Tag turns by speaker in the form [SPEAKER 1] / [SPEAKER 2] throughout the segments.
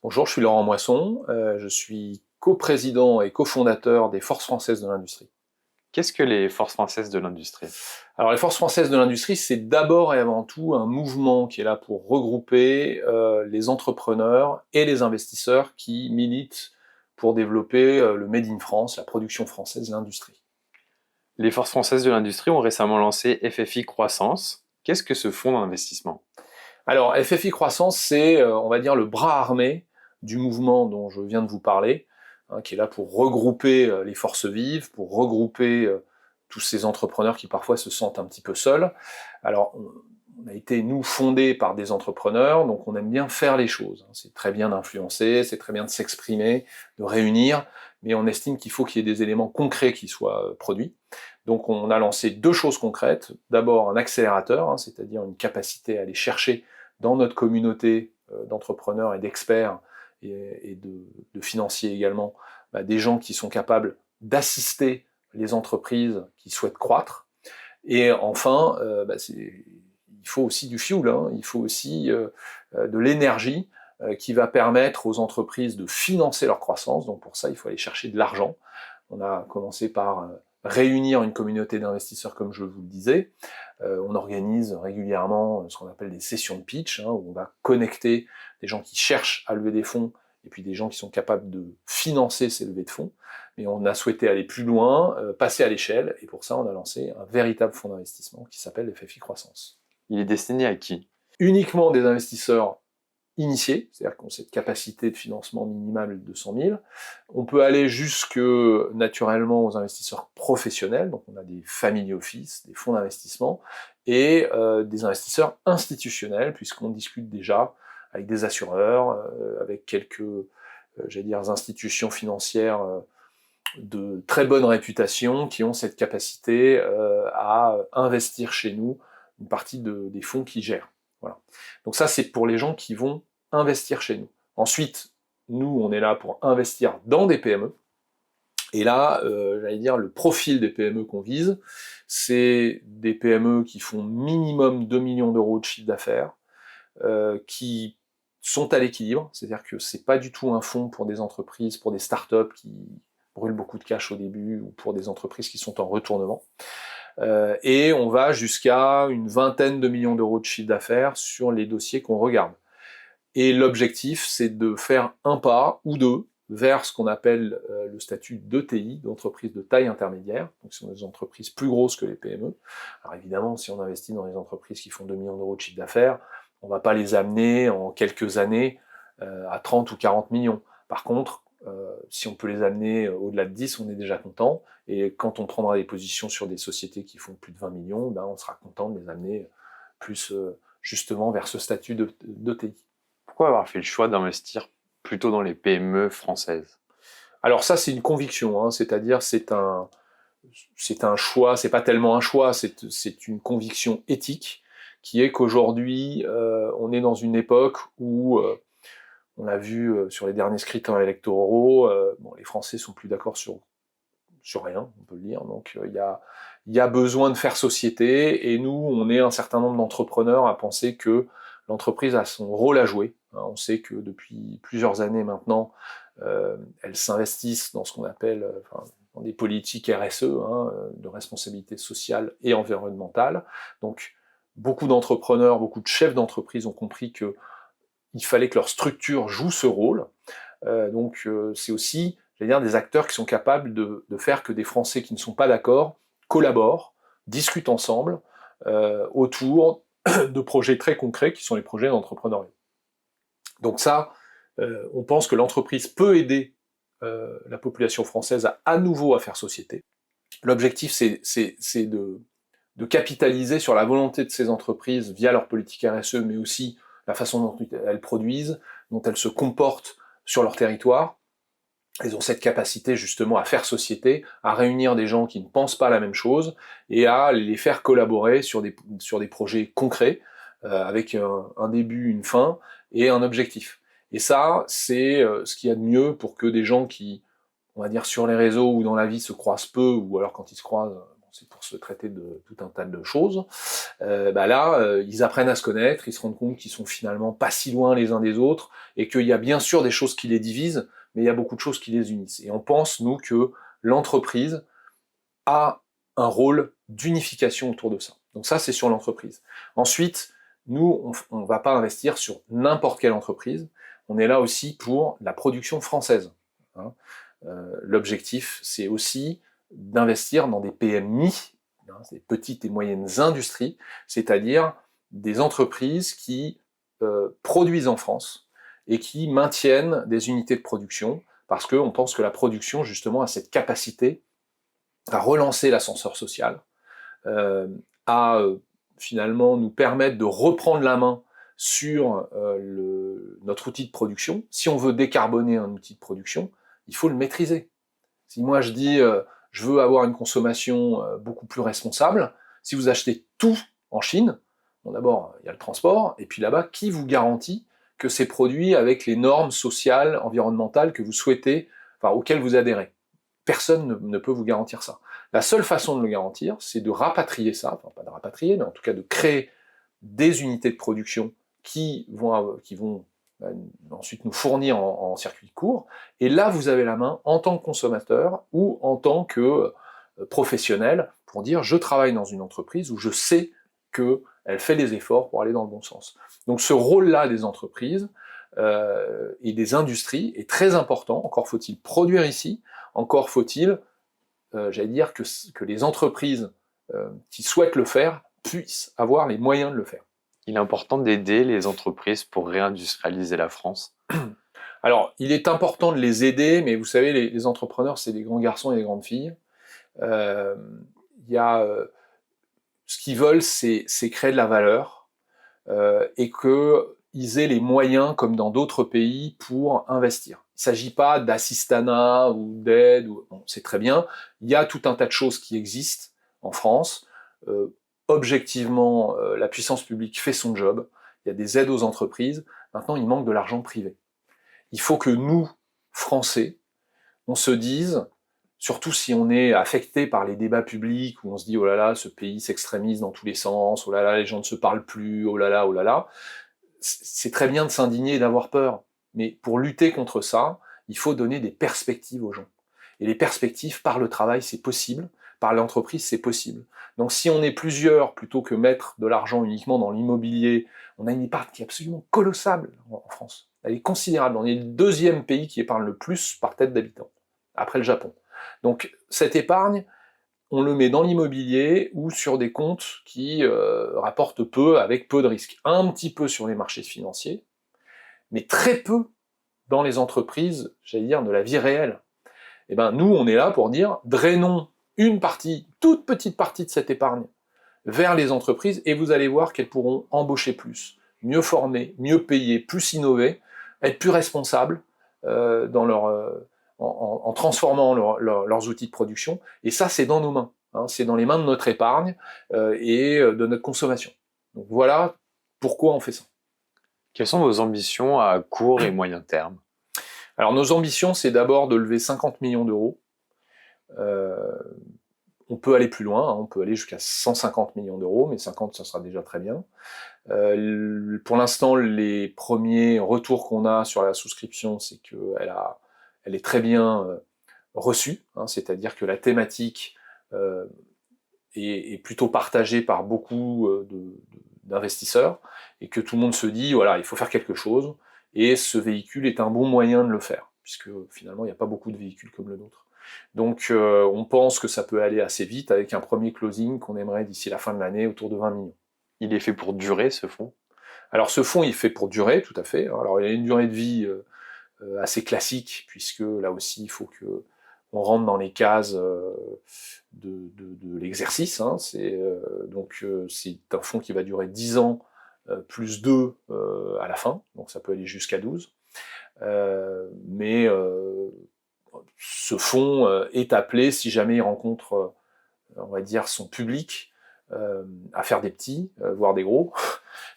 [SPEAKER 1] Bonjour, je suis Laurent Moisson, je suis coprésident et cofondateur des Forces françaises de l'industrie.
[SPEAKER 2] Qu'est-ce que les forces françaises de l'industrie?
[SPEAKER 1] Alors les Forces françaises de l'industrie, c'est d'abord et avant tout un mouvement qui est là pour regrouper les entrepreneurs et les investisseurs qui militent pour développer le Made in France, la production française, l'industrie.
[SPEAKER 2] Les forces françaises de l'industrie ont récemment lancé FFI Croissance. Qu'est-ce que ce fonds d'investissement?
[SPEAKER 1] Alors FFI Croissance, c'est, on va dire, le bras armé du mouvement dont je viens de vous parler, qui est là pour regrouper les forces vives, pour regrouper tous ces entrepreneurs qui parfois se sentent un petit peu seuls. Alors, on a été, nous, fondés par des entrepreneurs, donc on aime bien faire les choses. C'est très bien d'influencer, c'est très bien de s'exprimer, de réunir, mais on estime qu'il faut qu'il y ait des éléments concrets qui soient produits. Donc on a lancé deux choses concrètes. D'abord un accélérateur, c'est-à-dire une capacité à aller chercher dans notre communauté d'entrepreneurs et d'experts et de financiers également, des gens qui sont capables d'assister les entreprises qui souhaitent croître. Et enfin, il faut aussi du fuel, il faut aussi de l'énergie qui va permettre aux entreprises de financer leur croissance. Donc pour ça, il faut aller chercher de l'argent. On a commencé par réunir une communauté d'investisseurs, comme je vous le disais. On organise régulièrement ce qu'on appelle des sessions de pitch, où on va connecter des gens qui cherchent à lever des fonds et puis des gens qui sont capables de financer ces levées de fonds. Mais on a souhaité aller plus loin, passer à l'échelle, et pour ça, on a lancé un véritable fonds d'investissement qui s'appelle FFI Croissance.
[SPEAKER 2] Il est destiné à qui?
[SPEAKER 1] Uniquement des investisseurs initiés, c'est-à-dire qui ont cette capacité de financement minimale de 200 000. On peut aller jusque, naturellement, aux investisseurs professionnels, donc on a des family office, des fonds d'investissement, et des investisseurs institutionnels, puisqu'on discute déjà avec des assureurs, avec quelques, institutions financières de très bonne réputation, qui ont cette capacité à investir chez nous une partie des fonds qu'ils gèrent. Voilà. Donc ça, c'est pour les gens qui vont investir chez nous. Ensuite, nous, on est là pour investir dans des PME. Et là, le profil des PME qu'on vise, c'est des PME qui font minimum 2 millions d'euros de chiffre d'affaires, qui sont à l'équilibre, c'est-à-dire que c'est pas du tout un fonds pour des entreprises, pour des startups qui brûlent beaucoup de cash au début, ou pour des entreprises qui sont en retournement. Et on va jusqu'à une vingtaine de millions d'euros de chiffre d'affaires sur les dossiers qu'on regarde. Et l'objectif, c'est de faire un pas ou deux vers ce qu'on appelle le statut d'ETI, d'entreprise de taille intermédiaire. Donc, ce sont des entreprises plus grosses que les PME. Alors évidemment, si on investit dans des entreprises qui font 2 millions d'euros de chiffre d'affaires, on ne va pas les amener en quelques années à 30 ou 40 millions. Par contre, si on peut les amener au-delà de 10, on est déjà content. Et quand on prendra des positions sur des sociétés qui font plus de 20 millions, on sera content de les amener plus justement vers ce statut d'ETI.
[SPEAKER 2] Pourquoi avoir fait le choix d'investir plutôt dans les PME françaises?
[SPEAKER 1] Alors ça, c'est une conviction, c'est-à-dire c'est un choix, c'est pas tellement un choix, c'est une conviction éthique qui est qu'aujourd'hui, on est dans une époque où on l'a vu sur les derniers scrutins électoraux, les Français sont plus d'accord sur rien, on peut le dire. Donc il y a besoin de faire société, et nous, on est un certain nombre d'entrepreneurs à penser que l'entreprise a son rôle à jouer. On sait que depuis plusieurs années maintenant, elles s'investissent dans ce qu'on appelle dans des politiques RSE, de responsabilité sociale et environnementale. Donc beaucoup d'entrepreneurs, beaucoup de chefs d'entreprise ont compris que il fallait que leur structure joue ce rôle. C'est aussi, des acteurs qui sont capables de faire que des Français qui ne sont pas d'accord collaborent, discutent ensemble autour de projets très concrets qui sont les projets d'entrepreneuriat. Donc ça, on pense que l'entreprise peut aider la population française à nouveau à faire société. L'objectif, c'est de capitaliser sur la volonté de ces entreprises via leur politique RSE, mais aussi la façon dont elles produisent, dont elles se comportent sur leur territoire. Elles ont cette capacité justement à faire société, à réunir des gens qui ne pensent pas la même chose, et à les faire collaborer sur des projets concrets, avec un début, une fin, et un objectif. Et ça, c'est ce qu'il y a de mieux pour que des gens qui, on va dire, sur les réseaux ou dans la vie se croisent peu, ou alors quand ils se croisent, c'est pour se traiter de tout un tas de choses. Ils apprennent à se connaître, ils se rendent compte qu'ils sont finalement pas si loin les uns des autres, et qu'il y a bien sûr des choses qui les divisent, mais il y a beaucoup de choses qui les unissent. Et on pense, nous, que l'entreprise a un rôle d'unification autour de ça. Donc ça, c'est sur l'entreprise. Ensuite, nous, on ne va pas investir sur n'importe quelle entreprise. On est là aussi pour la production française. Hein. L'objectif, c'est aussi d'investir dans des PMI, des petites et moyennes industries, c'est-à-dire des entreprises qui produisent en France et qui maintiennent des unités de production, parce qu'on pense que la production, justement, a cette capacité à relancer l'ascenseur social, à finalement nous permettre de reprendre la main sur notre outil de production. Si on veut décarboner un outil de production, il faut le maîtriser. Si moi je dis je veux avoir une consommation beaucoup plus responsable, si vous achetez tout en Chine, bon d'abord il y a le transport, et puis là-bas, qui vous garantit que c'est produit avec les normes sociales, environnementales que vous souhaitez, enfin auxquelles vous adhérez? Personne ne peut vous garantir ça. La seule façon de le garantir, c'est de rapatrier ça, enfin pas de rapatrier, mais en tout cas de créer des unités de production qui vont ensuite nous fournir en circuit court. Et là, vous avez la main en tant que consommateur ou en tant que professionnel pour dire je travaille dans une entreprise où je sais qu'elle fait des efforts pour aller dans le bon sens. Donc ce rôle-là des entreprises et des industries est très important. Encore faut-il produire ici, encore faut-il, j'allais dire, que les entreprises qui souhaitent le faire puissent avoir les moyens de le faire.
[SPEAKER 2] Il est important d'aider les entreprises pour réindustrialiser la France.
[SPEAKER 1] Alors, il est important de les aider, mais vous savez, les entrepreneurs, c'est des grands garçons et des grandes filles. Ce qu'ils veulent, c'est créer de la valeur et qu'ils aient les moyens, comme dans d'autres pays, pour investir. Il ne s'agit pas d'assistanat ou d'aide, bon, c'est très bien. Il y a tout un tas de choses qui existent en France. Objectivement, la puissance publique fait son job. Il y a des aides aux entreprises. Maintenant, il manque de l'argent privé. Il faut que nous, Français, on se dise, surtout si on est affecté par les débats publics, où on se dit, oh là là, ce pays s'extrémise dans tous les sens, oh là là, les gens ne se parlent plus, oh là là, oh là là. C'est très bien de s'indigner et d'avoir peur, mais pour lutter contre ça, il faut donner des perspectives aux gens. Et les perspectives, par le travail, c'est possible, par l'entreprise, c'est possible. Donc si on est plusieurs, plutôt que mettre de l'argent uniquement dans l'immobilier, on a une épargne qui est absolument colossale en France. Elle est considérable. On est le deuxième pays qui épargne le plus par tête d'habitant, après le Japon. Donc cette épargne, on le met dans l'immobilier ou sur des comptes qui rapportent peu, avec peu de risques. Un petit peu sur les marchés financiers, mais très peu dans les entreprises, j'allais dire, de la vie réelle. Eh ben, nous, on est là pour dire, drainons une partie, toute petite partie de cette épargne vers les entreprises, et vous allez voir qu'elles pourront embaucher plus, mieux former, mieux payer, plus innover, être plus responsables en transformant leurs outils de production. Et ça, c'est dans nos mains. Hein, c'est dans les mains de notre épargne et de notre consommation. Donc voilà pourquoi on fait ça.
[SPEAKER 2] Quelles sont vos ambitions à court et moyen terme?
[SPEAKER 1] Alors nos ambitions, c'est d'abord de lever 50 millions d'euros. On peut aller plus loin, hein, on peut aller jusqu'à 150 millions d'euros, mais 50, ça sera déjà très bien. Pour l'instant, les premiers retours qu'on a sur la souscription, c'est qu'elle est très bien reçue, hein, c'est-à-dire que la thématique est plutôt partagée par beaucoup d'investisseurs, et que tout le monde se dit, voilà, il faut faire quelque chose, et ce véhicule est un bon moyen de le faire, puisque finalement, il n'y a pas beaucoup de véhicules comme le nôtre. Donc on pense que ça peut aller assez vite avec un premier closing qu'on aimerait d'ici la fin de l'année autour de 20 millions.
[SPEAKER 2] Il est fait pour durer, ce fonds?
[SPEAKER 1] Alors ce fonds, il est fait pour durer, tout à fait. Alors il a une durée de vie assez classique, puisque là aussi, il faut qu'on rentre dans les cases de l'exercice. Hein. Donc c'est un fonds qui va durer 10 ans, plus 2 à la fin, donc ça peut aller jusqu'à 12. Mais ce fonds est appelé, si jamais il rencontre, on va dire, son public, à faire des petits, voire des gros.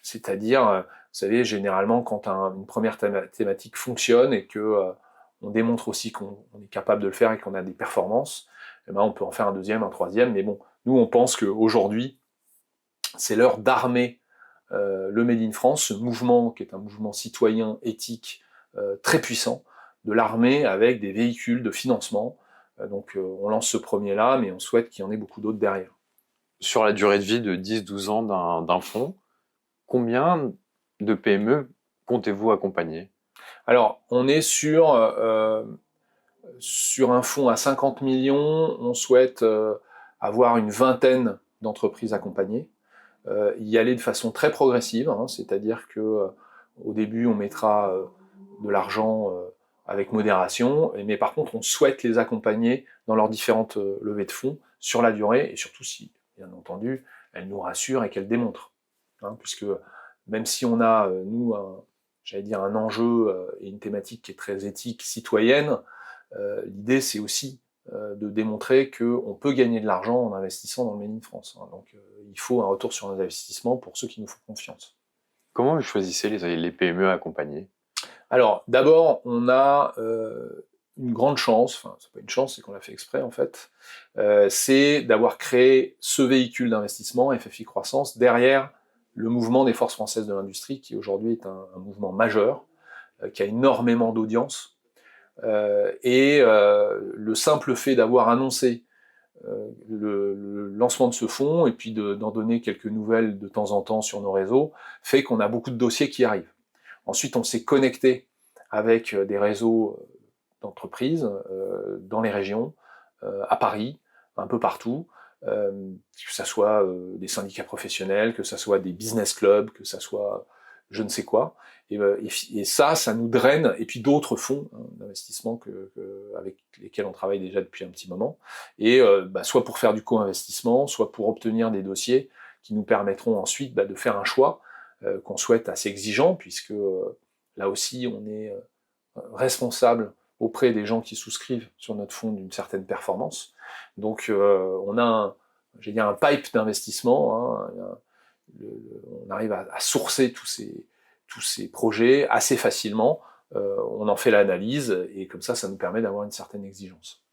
[SPEAKER 1] C'est-à-dire, vous savez, généralement, quand une première thématique fonctionne et que on démontre aussi qu'on est capable de le faire et qu'on a des performances, eh ben, on peut en faire un deuxième, un troisième. Mais bon, Nous, on pense qu'aujourd'hui, c'est l'heure d'armer le Made in France, ce mouvement qui est un mouvement citoyen, éthique, très puissant, de l'armer avec des véhicules de financement. Donc on lance ce premier-là, mais on souhaite qu'il y en ait beaucoup d'autres derrière.
[SPEAKER 2] Sur la durée de vie de 10-12 ans d'un fonds, combien de PME comptez-vous accompagner?
[SPEAKER 1] Alors, on est sur un fonds à 50 millions, on souhaite avoir une vingtaine d'entreprises accompagnées, y aller de façon très progressive, hein, c'est-à-dire que au début on mettra de l'argent avec modération, mais par contre on souhaite les accompagner dans leurs différentes levées de fonds sur la durée, et surtout si, bien entendu, elles nous rassurent et qu'elles démontrent. Hein, puisque même si on a, nous, un enjeu et une thématique qui est très éthique, citoyenne, l'idée c'est aussi de démontrer qu'on peut gagner de l'argent en investissant dans le Made in France. Hein. Donc il faut un retour sur nos investissements pour ceux qui nous font confiance.
[SPEAKER 2] Comment vous choisissez les PME à accompagner?
[SPEAKER 1] Alors d'abord, on a une grande chance, enfin c'est pas une chance, c'est qu'on l'a fait exprès en fait, c'est d'avoir créé ce véhicule d'investissement, FFI Croissance, derrière le mouvement des forces françaises de l'industrie, qui aujourd'hui est un mouvement majeur, qui a énormément d'audience, et le simple fait d'avoir annoncé le lancement de ce fonds, et puis d'en donner quelques nouvelles de temps en temps sur nos réseaux, fait qu'on a beaucoup de dossiers qui arrivent. Ensuite, on s'est connecté avec des réseaux d'entreprises dans les régions, à Paris, un peu partout, que ça soit des syndicats professionnels, que ça soit des business clubs, que ça soit je ne sais quoi. Et ça nous draine, et puis d'autres fonds d'investissement avec lesquels on travaille déjà depuis un petit moment, et soit pour faire du co-investissement, soit pour obtenir des dossiers qui nous permettront ensuite de faire un choix qu'on souhaite assez exigeant, puisque là aussi on est responsable auprès des gens qui souscrivent sur notre fonds d'une certaine performance. Donc on a un pipe d'investissement, hein, on arrive à sourcer tous ces projets assez facilement, on en fait l'analyse, et comme ça nous permet d'avoir une certaine exigence.